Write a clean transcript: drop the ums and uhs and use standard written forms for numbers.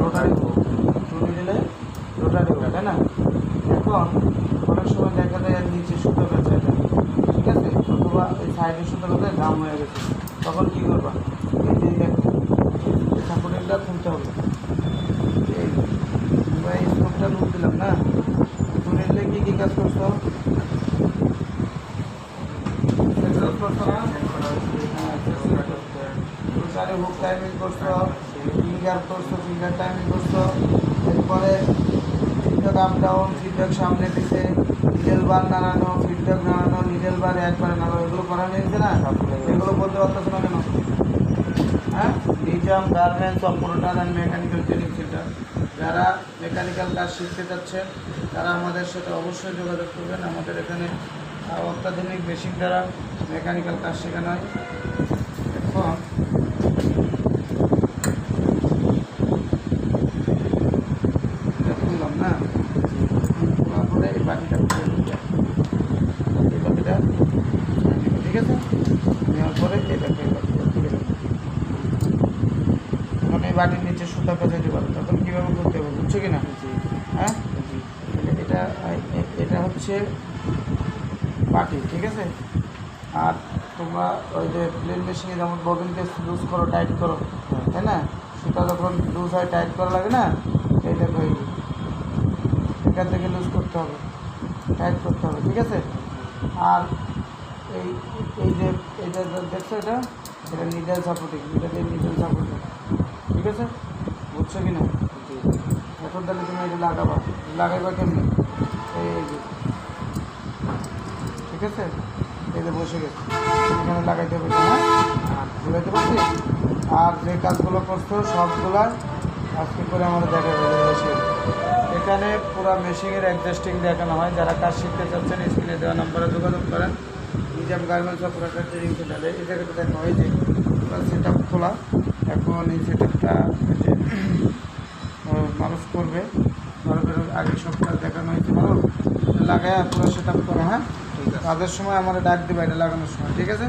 Rotary hook, two নিডেলে rotary hook, তাই না? এখন অনেক সময় দেখা যায় আর নিচে সুতো বেঁচে যায়, ঠিক আছে, অথবা এই সাইডের সুতো বেঁচে দাম হয়ে গেছে, তখন কী করবা? এই যে দেখো এই সাপোর্টিংটা খুলতে হবে, এই স্টোভটা লুট দিলাম না, টু নিডেলে কী কাজ করছো? রোটারি হুক টাইমিং করছো, ফিঙ্গার করছো, ফিঙ্গার টাইমিং করছো, এরপরে ফিডব্যাক আপ ডাউন, ফিডব্যাক সামনে পিছে, নিডেল বার নাড়ানো, ফিডব্যাক নাড়ানো, নিডেল বার একবারে নাড়ানো, এগুলো করা নিয়েছে না? এগুলো বলতে পারতেছো না কেন? হ্যাঁ, Nizam garments operator and mechanical training centre, যারা মেকানিক্যাল কাজ শিখতে চাচ্ছেন তারা আমাদের সাথে অবশ্যই যোগাযোগ করবেন। আমাদের এখানে অত্যাধুনিক বেসিক দ্বারা মেকানিক্যাল কাজ শেখানো হয়। এখন খুললাম না, খোলার পরে এই বাটিটা খুলে নিতে, এই বাটিটা ঠিক আছে, নেওয়ার পরে এই দেখো এই বাটিটা খুলে নেব। এখন এই বাটির নিচে সুতা পেঁচাতে পারো, তখন কীভাবে করতে হবে বুঝছো কি না? হ্যাঁ, এটা হচ্ছে বাটি, ঠিক আছে। আর তোমরা ওই যে প্লেন মেশিনে যেমন ববিনকে লুজ করো, টাইট করো, তাই না? সুতা যখন লুজ হয় টাইট করা লাগে না, এই দেখো এখান থেকে লুজ করতে হবে, টাইট করতে হবে, ঠিক আছে। আর এই এই যে এটা দেখছো, এটা নিডেল সাপোর্টিং, এটা দিয়ে নিডেল সাপোর্টিং, ঠিক আছে, বুঝছো কি না? এখন তাহলে তুমি এটা লাগাইবা কেমনি? এই যে ঠিক আছে, এই যে বসে গেছে, এখানে লাগাইতে হবে, হ্যাঁ বুঝাইতে পারছি। আর যে কাজগুলো করছো সবগুলা আজকে করে আমাদের দেখা যাবে মেশিন, এখানে পুরো মেশিনের অ্যাডজাস্টিং দেখানো হয়। যারা কাজ শিখতে চাচ্ছেন স্ক্রিনে দেওয়া নাম্বারে যোগাযোগ করেন। নিজাম গার্মেন্টস অপারেটর ট্রেনিং সেন্টারে এই জায়গাটা দেখা হয় যে পুরো সেট আপ খোলা। এখন এই সেট আপটা মানুষ করবে, আগের সপ্তাহে দেখানো হয়েছে, ভালো লাগায় পুরো সেট আপ করে। হ্যাঁ, কাজের সময় আমার ডাক দেবে এটা লাগানোর সময়, ঠিক আছে।